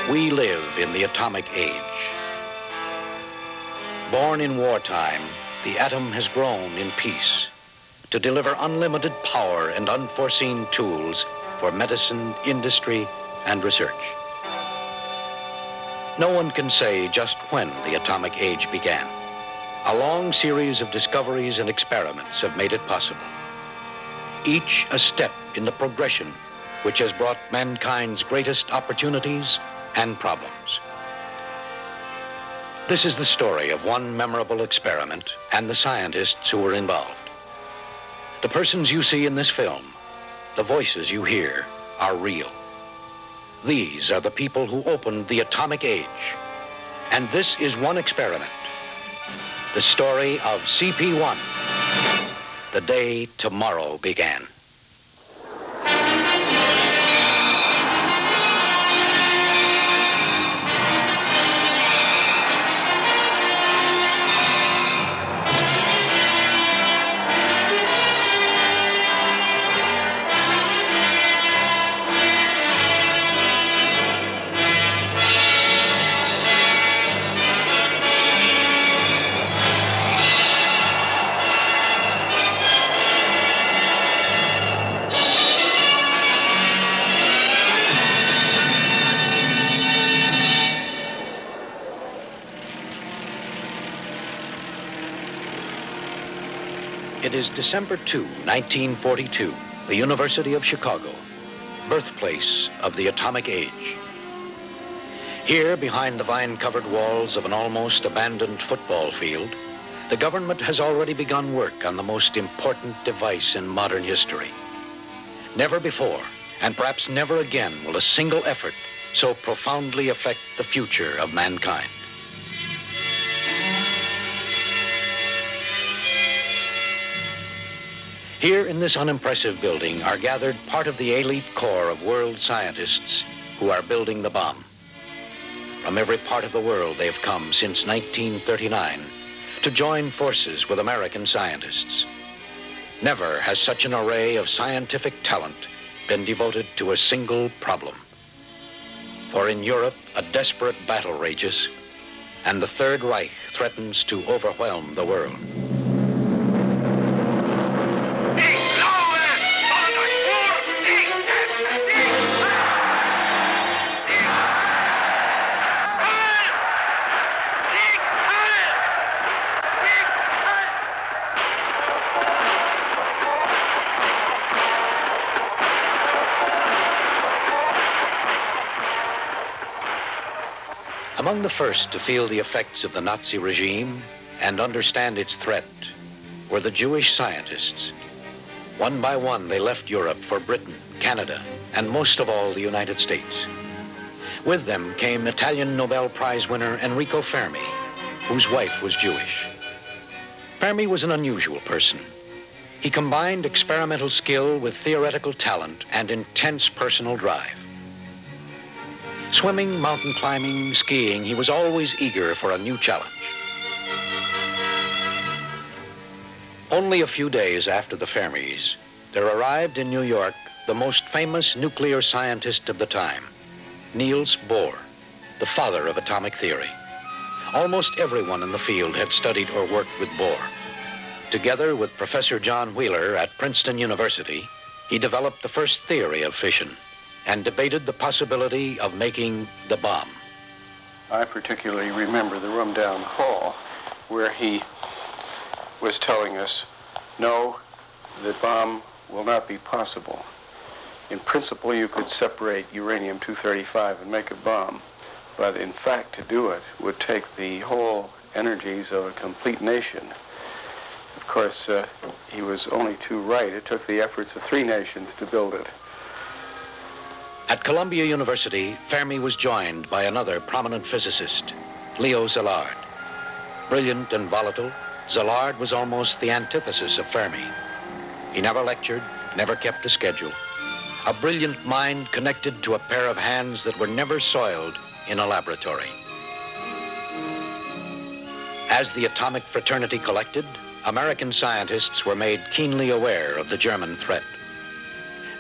We live in the atomic age. Born in wartime, the atom has grown in peace to deliver unlimited power and unforeseen tools for medicine, industry, and research. No one can say just when the atomic age began. A long series of discoveries and experiments have made it possible, each a step in the progression which has brought mankind's greatest opportunities and problems. This is the story of one memorable experiment and the scientists who were involved. The persons you see in this film, the voices you hear, are real. These are the people who opened the atomic age. And this is one experiment, the story of CP1, the day tomorrow began. It is December 2, 1942, the University of Chicago, birthplace of the atomic age. Here, behind the vine-covered walls of an almost abandoned football field, the government has already begun work on the most important device in modern history. Never before, and perhaps never again, will a single effort so profoundly affect the future of mankind. Here in this unimpressive building are gathered part of the elite corps of world scientists who are building the bomb. From every part of the world they've come since 1939 to join forces with American scientists. Never has such an array of scientific talent been devoted to a single problem. For in Europe, a desperate battle rages, and the Third Reich threatens to overwhelm the world. Among the first to feel the effects of the Nazi regime and understand its threat were the Jewish scientists. One by one, they left Europe for Britain, Canada, and most of all, the United States. With them came Italian Nobel Prize winner Enrico Fermi, whose wife was Jewish. Fermi was an unusual person. He combined experimental skill with theoretical talent and intense personal drive. Swimming, mountain climbing, skiing, he was always eager for a new challenge. Only a few days after the Fermis, there arrived in New York the most famous nuclear scientist of the time, Niels Bohr, the father of atomic theory. Almost everyone in the field had studied or worked with Bohr. Together with Professor John Wheeler at Princeton University, he developed the first theory of fission and debated the possibility of making the bomb. I particularly remember the room down the hall where he was telling us, no, the bomb will not be possible. In principle, you could separate uranium-235 and make a bomb, but in fact, to do it would take the whole energies of a complete nation. Of course, he was only too right. It took the efforts of 3 nations to build it. At Columbia University, Fermi was joined by another prominent physicist, Leo Szilard. Brilliant and volatile, Szilard was almost the antithesis of Fermi. He never lectured, never kept a schedule. A brilliant mind connected to a pair of hands that were never soiled in a laboratory. As the atomic fraternity collected, American scientists were made keenly aware of the German threat.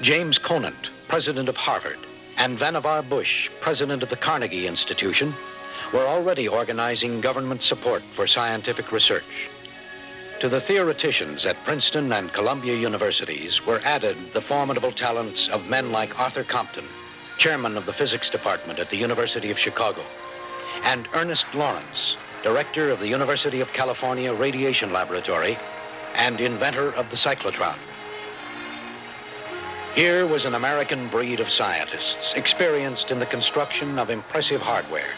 James Conant, president of Harvard, and Vannevar Bush, president of the Carnegie Institution, were already organizing government support for scientific research. To the theoreticians at Princeton and Columbia universities were added the formidable talents of men like Arthur Compton, chairman of the physics department at the University of Chicago, and Ernest Lawrence, director of the University of California Radiation Laboratory and inventor of the cyclotron. Here was an American breed of scientists experienced in the construction of impressive hardware,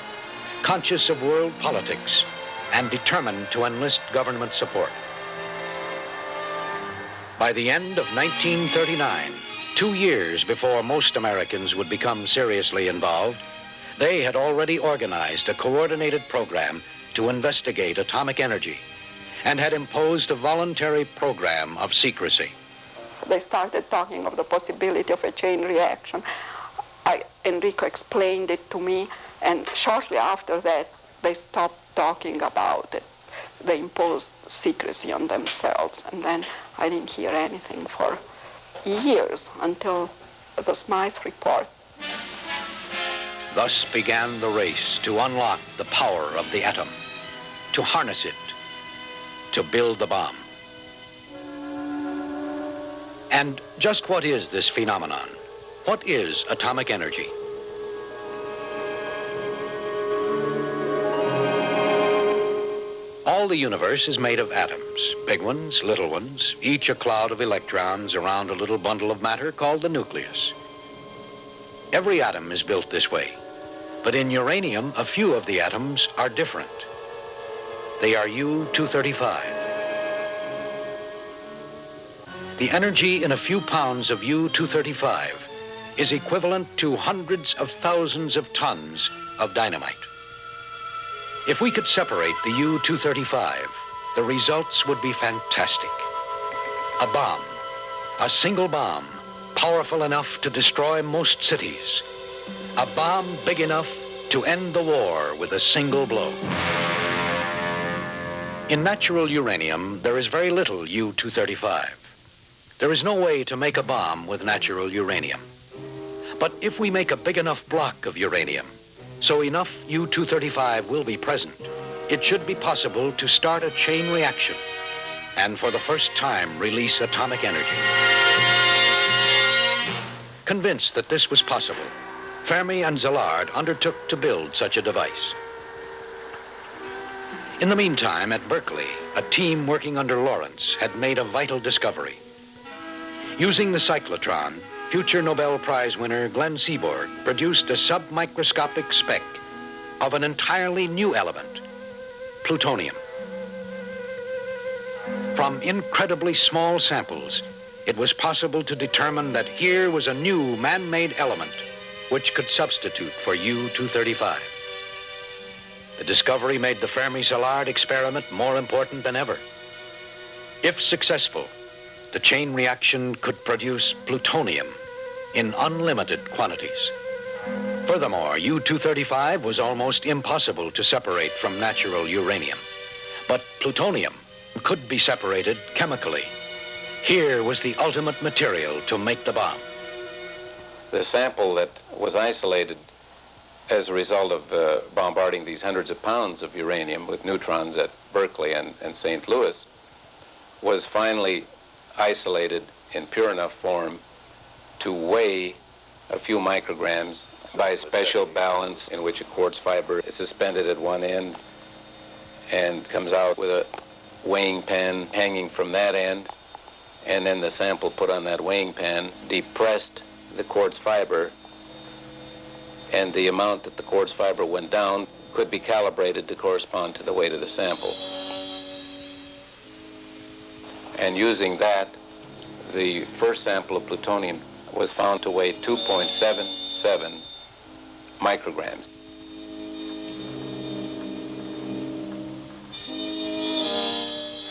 conscious of world politics, and determined to enlist government support. By the end of 1939, 2 years before most Americans would become seriously involved, they had already organized a coordinated program to investigate atomic energy and had imposed a voluntary program of secrecy. They started talking of the possibility of a chain reaction. Enrico explained it to me, and shortly after that, they stopped talking about it. They imposed secrecy on themselves, and then I didn't hear anything for years until the Smythe report. Thus began the race to unlock the power of the atom, to harness it, to build the bomb. And just what is this phenomenon? What is atomic energy? All the universe is made of atoms, big ones, little ones, each a cloud of electrons around a little bundle of matter called the nucleus. Every atom is built this way, but in uranium, a few of the atoms are different. They are U-235. The energy in a few pounds of U-235 is equivalent to hundreds of thousands of tons of dynamite. If we could separate the U-235, the results would be fantastic. A bomb, a single bomb, powerful enough to destroy most cities. A bomb big enough to end the war with a single blow. In natural uranium, there is very little U-235. There is no way to make a bomb with natural uranium. But if we make a big enough block of uranium, so enough U-235 will be present, it should be possible to start a chain reaction and for the first time release atomic energy. Convinced that this was possible, Fermi and Szilard undertook to build such a device. In the meantime, at Berkeley, a team working under Lawrence had made a vital discovery. Using the cyclotron, future Nobel Prize winner Glenn Seaborg produced a submicroscopic speck of an entirely new element, plutonium. From incredibly small samples, it was possible to determine that here was a new man-made element which could substitute for U-235. The discovery made the Fermi-Szilard experiment more important than ever. If successful, the chain reaction could produce plutonium in unlimited quantities. Furthermore, U-235 was almost impossible to separate from natural uranium. But plutonium could be separated chemically. Here was the ultimate material to make the bomb. The sample that was isolated as a result of bombarding these hundreds of pounds of uranium with neutrons at Berkeley and St. Louis was finally isolated in pure enough form to weigh a few micrograms by a special balance in which a quartz fiber is suspended at one end and comes out with a weighing pan hanging from that end, and then the sample put on that weighing pan depressed the quartz fiber, and the amount that the quartz fiber went down could be calibrated to correspond to the weight of the sample. And using that, the first sample of plutonium was found to weigh 2.77 micrograms.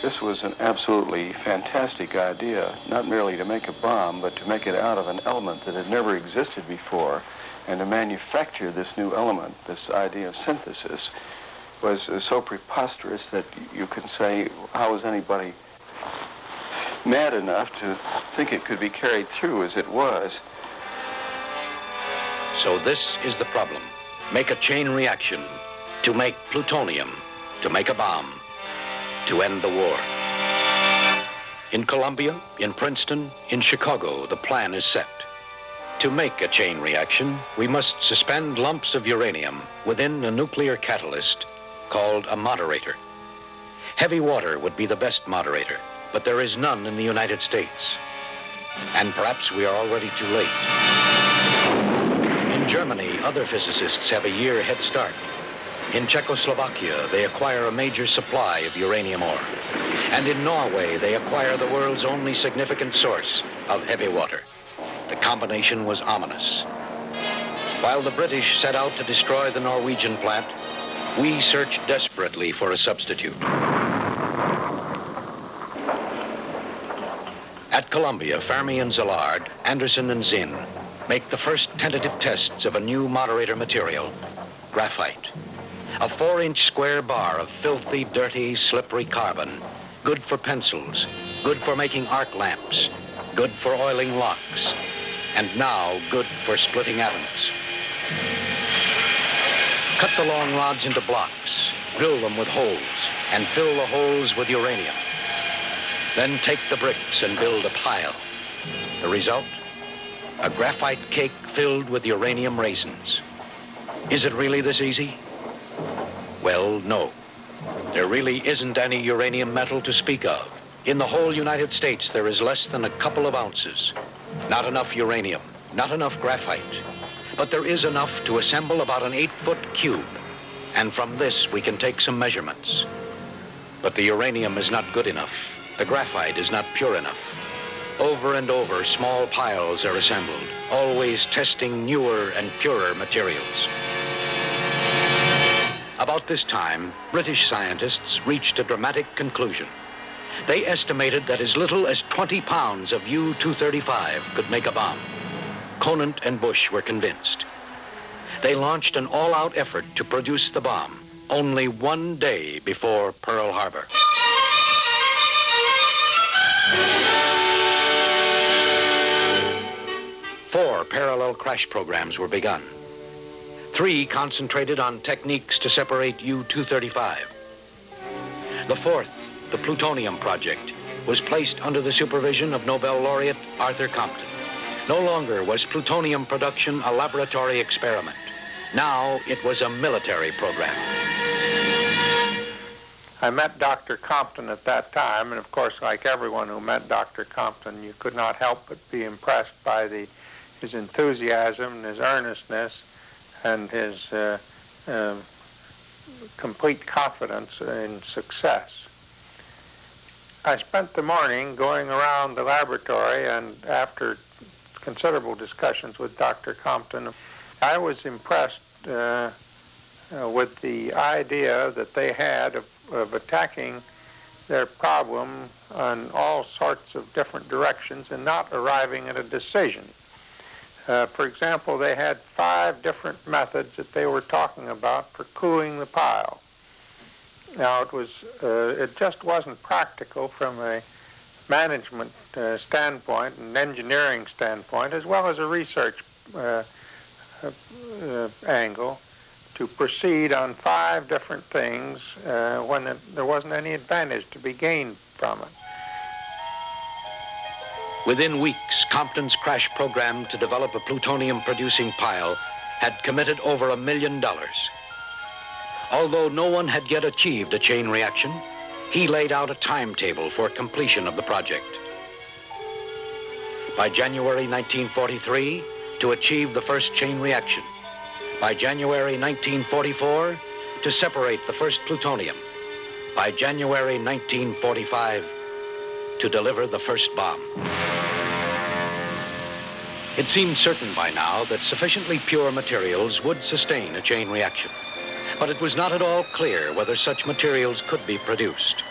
This was an absolutely fantastic idea, not merely to make a bomb, but to make it out of an element that had never existed before, and to manufacture this new element. This idea of synthesis was so preposterous that you can say, how was anybody mad enough to think it could be carried through as it was? So this is the problem. Make a chain reaction to make plutonium, to make a bomb, to end the war. In Columbia, in Princeton, in Chicago, the plan is set. To make a chain reaction, we must suspend lumps of uranium within a nuclear catalyst called a moderator. Heavy water would be the best moderator, but there is none in the United States. And perhaps we are already too late. In Germany, other physicists have a year head start. In Czechoslovakia, they acquire a major supply of uranium ore. And in Norway, they acquire the world's only significant source of heavy water. The combination was ominous. While the British set out to destroy the Norwegian plant, we searched desperately for a substitute. At Columbia, Fermi and Szilard, Anderson and Zinn make the first tentative tests of a new moderator material, graphite. A 4-inch square bar of filthy, dirty, slippery carbon, good for pencils, good for making arc lamps, good for oiling locks, and now good for splitting atoms. Cut the long rods into blocks, drill them with holes, and fill the holes with uranium. Then take the bricks and build a pile. The result? A graphite cake filled with uranium raisins. Is it really this easy? Well, no. There really isn't any uranium metal to speak of. In the whole United States, there is less than a couple of ounces. Not enough uranium, not enough graphite. But there is enough to assemble about an 8-foot cube. And from this, we can take some measurements. But the uranium is not good enough. The graphite is not pure enough. Over and over, small piles are assembled, always testing newer and purer materials. About this time, British scientists reached a dramatic conclusion. They estimated that as little as 20 pounds of U-235 could make a bomb. Conant and Bush were convinced. They launched an all-out effort to produce the bomb, only one day before Pearl Harbor. 4 parallel crash programs were begun. 3 concentrated on techniques to separate U-235. The 4th, the plutonium project, was placed under the supervision of Nobel laureate Arthur Compton. No longer was plutonium production a laboratory experiment. Now it was a military program. I met Dr. Compton at that time, and of course, like everyone who met Dr. Compton, you could not help but be impressed by his enthusiasm and his earnestness and his complete confidence in success. I spent the morning going around the laboratory, and after considerable discussions with Dr. Compton, I was impressed with the idea that they had of attacking their problem on all sorts of different directions and not arriving at a decision. For example, they had 5 different methods that they were talking about for cooling the pile. Now, it just wasn't practical from a management standpoint and engineering standpoint, as well as a research angle, to proceed on 5 different things when there wasn't any advantage to be gained from it. Within weeks, Compton's crash program to develop a plutonium-producing pile had committed over $1 million. Although no one had yet achieved a chain reaction, he laid out a timetable for completion of the project. By January 1943, to achieve the first chain reaction. By January 1944, to separate the first plutonium. By January 1945, to deliver the first bomb. It seemed certain by now that sufficiently pure materials would sustain a chain reaction. But it was not at all clear whether such materials could be produced.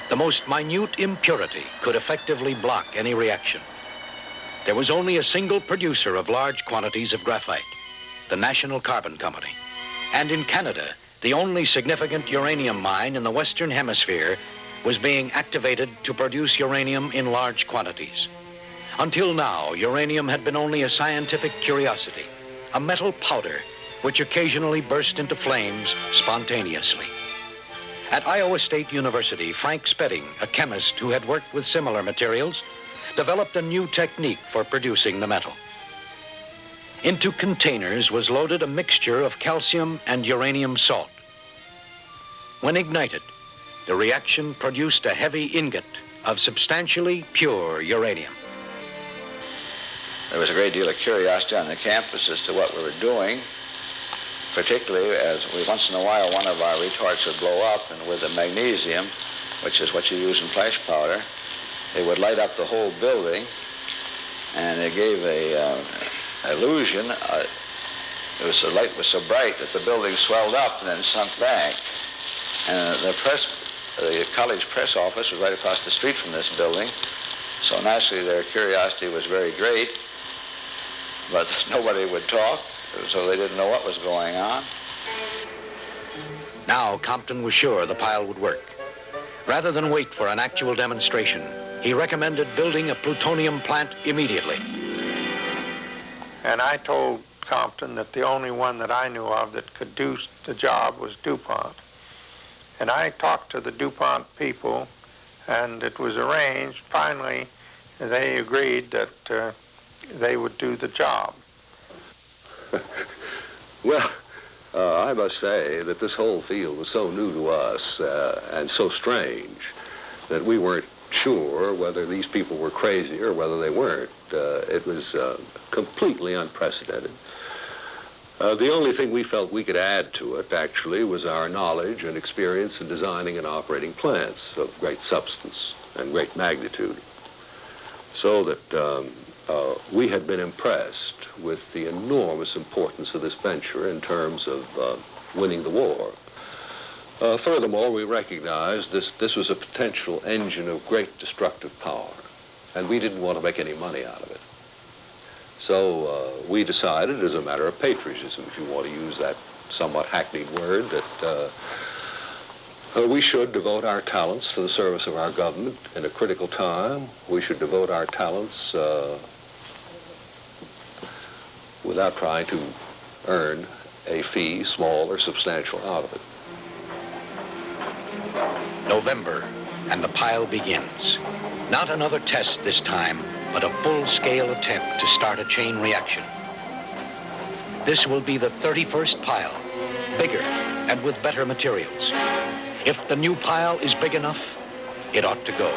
The most minute impurity could effectively block any reaction. There was only a single producer of large quantities of graphite, the National Carbon Company. And in Canada, the only significant uranium mine in the Western Hemisphere was being activated to produce uranium in large quantities. Until now, uranium had been only a scientific curiosity, a metal powder which occasionally burst into flames spontaneously. At Iowa State University, Frank Spedding, a chemist who had worked with similar materials, developed a new technique for producing the metal. Into containers was loaded a mixture of calcium and uranium salt. When ignited, the reaction produced a heavy ingot of substantially pure uranium. There was a great deal of curiosity on the campus as to what we were doing, particularly as once in a while one of our retorts would blow up, and with the magnesium, which is what you use in flash powder, it would light up the whole building, and it gave a illusion. The light was so bright that the building swelled up and then sunk back. And the college press office was right across the street from this building, so naturally their curiosity was very great, but nobody would talk, so they didn't know what was going on. Now Compton was sure the pile would work. Rather than wait for an actual demonstration, he recommended building a plutonium plant immediately. And I told Compton that the only one that I knew of that could do the job was DuPont. And I talked to the DuPont people, and it was arranged. Finally, they agreed that they would do the job. Well, I must say that this whole field was so new to us and so strange that we weren't sure whether these people were crazy or whether they weren't. It was completely unprecedented. The only thing we felt we could add to it, actually, was our knowledge and experience in designing and operating plants of great substance and great magnitude. So that we had been impressed with the enormous importance of this venture in terms of winning the war. Furthermore, we recognized this was a potential engine of great destructive power, and we didn't want to make any money out of it. So we decided, as a matter of patriotism, if you want to use that somewhat hackneyed word, that we should devote our talents to the service of our government in a critical time. We should devote our talents without trying to earn a fee, small or substantial, out of it. November, and the pile begins. Not another test this time, but a full-scale attempt to start a chain reaction. This will be the 31st pile, bigger and with better materials. If the new pile is big enough, it ought to go.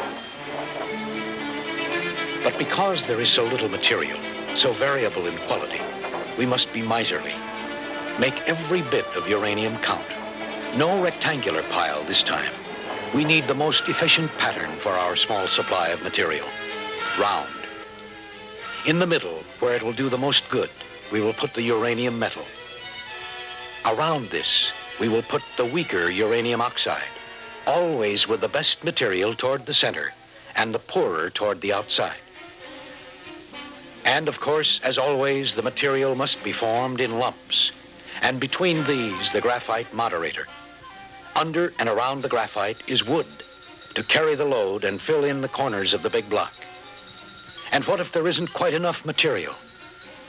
But because there is so little material, so variable in quality, we must be miserly. Make every bit of uranium count. No rectangular pile this time. We need the most efficient pattern for our small supply of material. Round. In the middle, where it will do the most good, we will put the uranium metal. Around this, we will put the weaker uranium oxide, always with the best material toward the center and the poorer toward the outside. And of course, as always, the material must be formed in lumps, and between these, the graphite moderator. Under and around the graphite is wood to carry the load and fill in the corners of the big block. And what if there isn't quite enough material?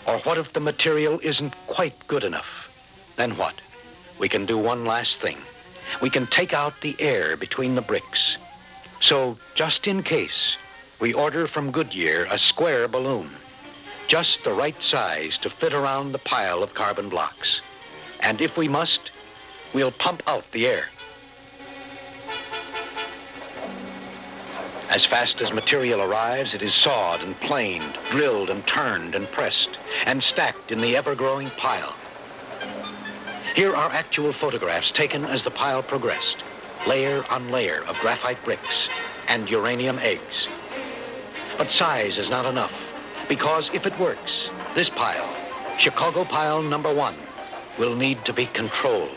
Or what if the material isn't quite good enough? Then what? We can do one last thing. We can take out the air between the bricks. So, just in case, we order from Goodyear a square balloon, just the right size to fit around the pile of carbon blocks. And if we must, we'll pump out the air. As fast as material arrives, it is sawed and planed, drilled and turned and pressed, and stacked in the ever-growing pile. Here are actual photographs taken as the pile progressed, layer on layer of graphite bricks and uranium eggs. But size is not enough, because if it works, this pile, Chicago pile number 1, will need to be controlled.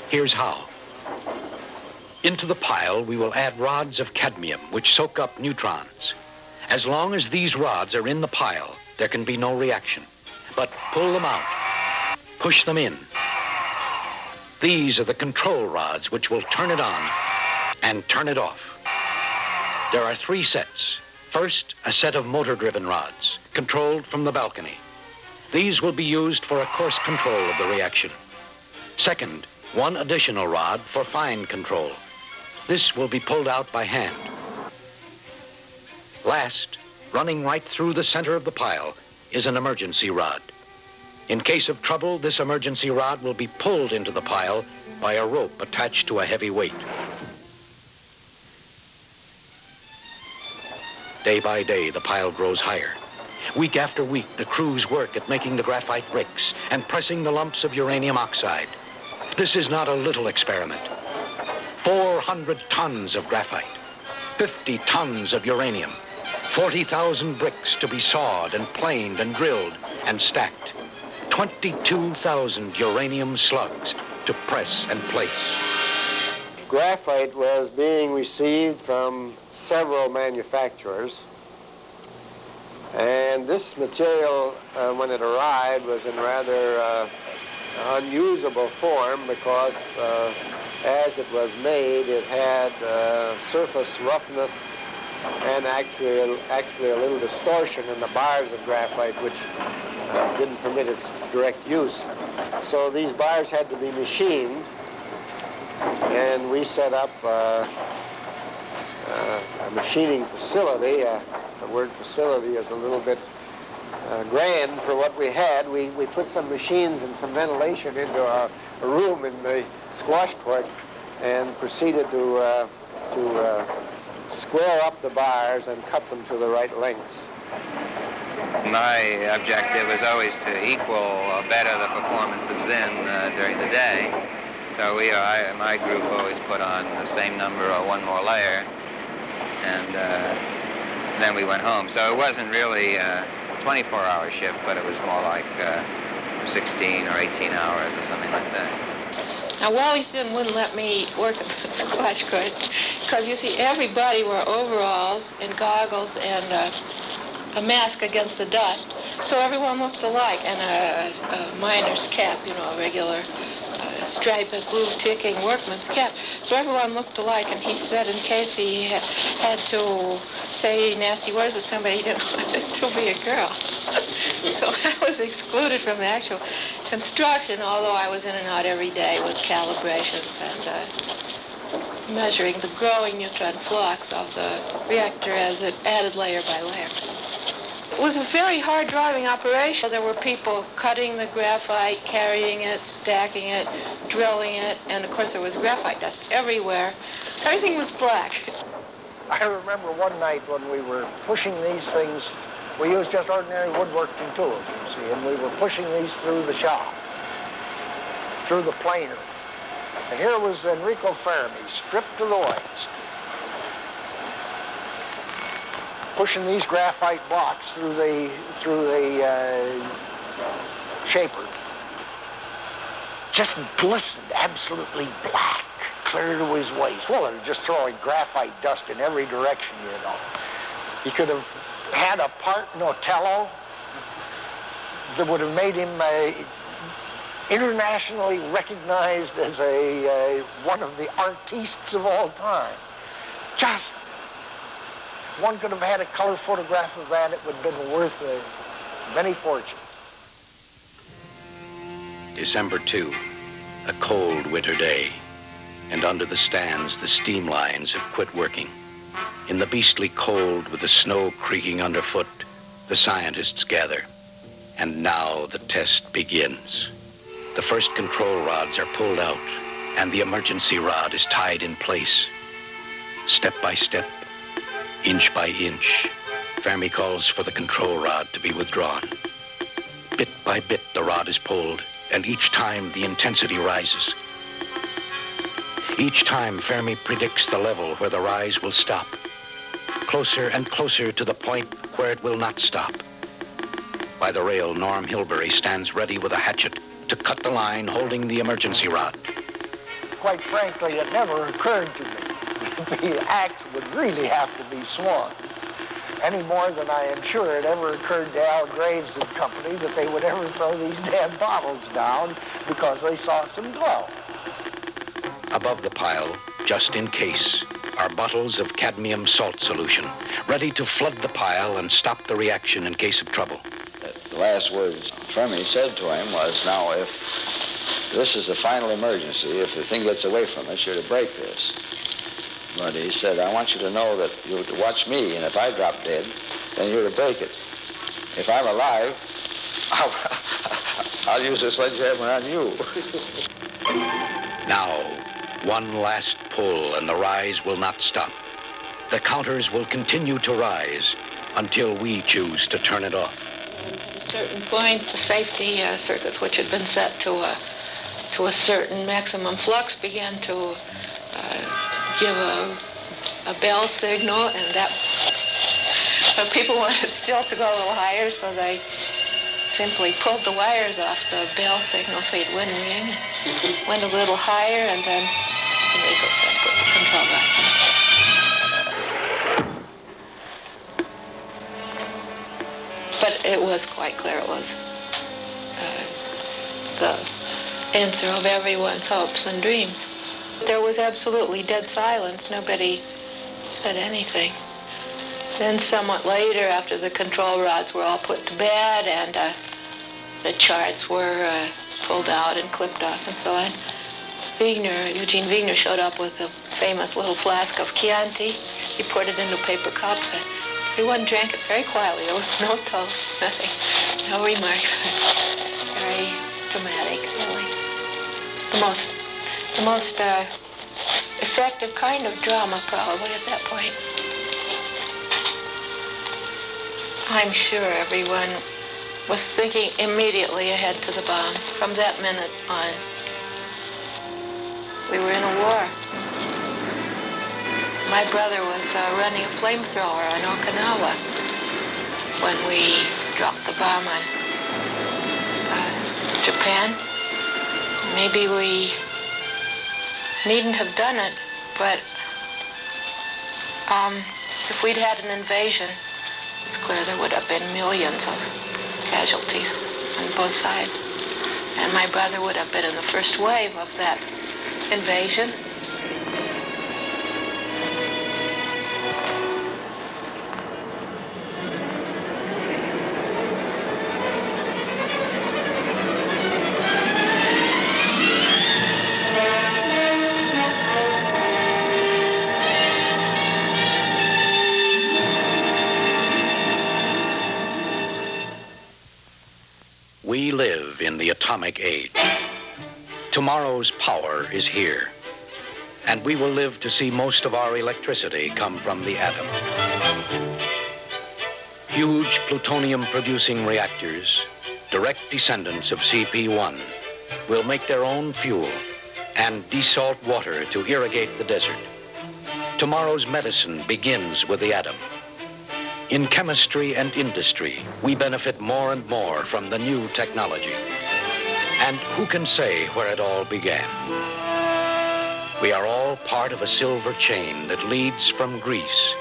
Here's how. Into the pile, we will add rods of cadmium, which soak up neutrons. As long as these rods are in the pile, there can be no reaction. But pull them out, push them in. These are the control rods which will turn it on and turn it off. There are 3 sets. First, a set of motor-driven rods, controlled from the balcony. These will be used for a coarse control of the reaction. Second, one additional rod for fine control. This will be pulled out by hand. Last, running right through the center of the pile, is an emergency rod. In case of trouble, this emergency rod will be pulled into the pile by a rope attached to a heavy weight. Day by day, the pile grows higher. Week after week, the crews work at making the graphite bricks and pressing the lumps of uranium oxide. This is not a little experiment. 400 tons of graphite, 50 tons of uranium, 40,000 bricks to be sawed and planed and drilled and stacked, 22,000 uranium slugs to press and place. Graphite was being received from several manufacturers, and this material, when it arrived, was in rather unusable form because as it was made, it had surface roughness and actually a little distortion in the bars of graphite, which didn't permit its direct use. So these bars had to be machined, and we set up a machining facility. The word facility is a little bit grand for what we had. We put some machines and some ventilation into a room in the squash court and proceeded to square up the bars and cut them to the right lengths. My objective was always to equal or better the performance of Zinn during the day. So my group always put on the same number or one more layer, and then we went home. So it wasn't really a 24-hour shift, but it was more like 16 or 18 hours or something like that. Now, Wally Zinn wouldn't let me work at the squash court because, you see, everybody wore overalls and goggles and a mask against the dust. So everyone looked alike, and a miner's cap, you know, a regular striped blue ticking workman's cap. So everyone looked alike, and he said in case he had to say nasty words to somebody, he didn't want it to be a girl. So I was excluded from the actual construction, although I was in and out every day with calibrations and measuring the growing neutron flux of the reactor as it added layer by layer. It was a very hard driving operation. There were people cutting the graphite, carrying it, stacking it, drilling it, and of course there was graphite dust everywhere. Everything was black. I remember one night when we were pushing these things, we used just ordinary woodworking tools, you see, and we were pushing these through the shop, through the planer. And here was Enrico Fermi, stripped to the waist, pushing these graphite blocks through the shaper. Just glistened, absolutely black, clear to his waist. Well, and just throwing graphite dust in every direction, you know. He could have had a part in Otello that would have made him internationally recognized as one of the artistes of all time. Just one could have had a color photograph of that, it would have been worth many fortunes. December 2, a cold winter day, and under the stands, the steam lines have quit working. In the beastly cold, with the snow creaking underfoot, the scientists gather. And now the test begins. The first control rods are pulled out, and the emergency rod is tied in place. Step by step, inch by inch, Fermi calls for the control rod to be withdrawn. Bit by bit, the rod is pulled, and each time the intensity rises. Each time, Fermi predicts the level where the rise will stop, closer and closer to the point where it will not stop. By the rail, Norm Hilbury stands ready with a hatchet to cut the line holding the emergency rod. Quite frankly, it never occurred to me the axe would really have to be swung, any more than I am sure it ever occurred to Al Graves and company that they would ever throw these damn bottles down because they saw some glow. Above the pile, just in case, are bottles of cadmium salt solution, ready to flood the pile and stop the reaction in case of trouble. last words Fermi said to him was, now, if this is the final emergency, if the thing gets away from us, you're to break this. But he said, I want you to know that you're to watch me, and if I drop dead, then you're to break it. If I'm alive, I'll use the sledgehammer on you. Now, one last pull, and the rise will not stop. The counters will continue to rise until we choose to turn it off. At a certain point, the safety circuits, which had been set to a certain maximum flux, began to give a bell signal, and that people wanted still to go a little higher, so they simply pulled the wires off the bell signal so it wouldn't ring. Went a little higher, and then Enrico said, put the control back on. But it was quite clear it was the answer of everyone's hopes and dreams. There was absolutely dead silence. Nobody said anything. Then somewhat later, after the control rods were all put to bed and the charts were pulled out and clipped off and so on, Eugene Wigner showed up with a famous little flask of Chianti. He poured it into paper cups, and everyone drank it very quietly. There was no toast, nothing, no remarks. Very dramatic, really. The most effective kind of drama, probably, at that point. I'm sure everyone was thinking immediately ahead to the bomb. From that minute on, we were in a war. My brother was running a flamethrower on Okinawa when we dropped the bomb on Japan. Maybe we needn't have done it, but if we'd had an invasion, it's clear there would have been millions of casualties on both sides. And my brother would have been in the first wave of that invasion. We live in the atomic age. Tomorrow's power is here, and we will live to see most of our electricity come from the atom. Huge plutonium-producing reactors, direct descendants of CP1, will make their own fuel and desalt water to irrigate the desert. Tomorrow's medicine begins with the atom. In chemistry and industry, we benefit more and more from the new technology. And who can say where it all began? We are all part of a silver chain that leads from Greece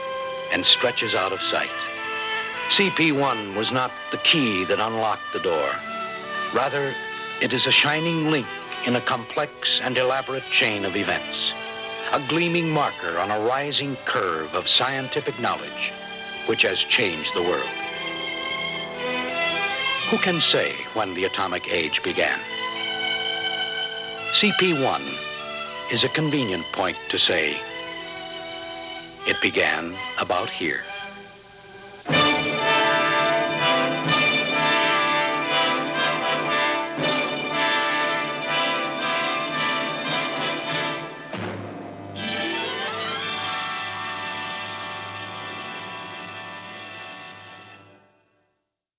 and stretches out of sight. CP1 was not the key that unlocked the door. Rather, it is a shining link in a complex and elaborate chain of events, a gleaming marker on a rising curve of scientific knowledge which has changed the world. Who can say when the atomic age began? CP1 is a convenient point to say it began about here.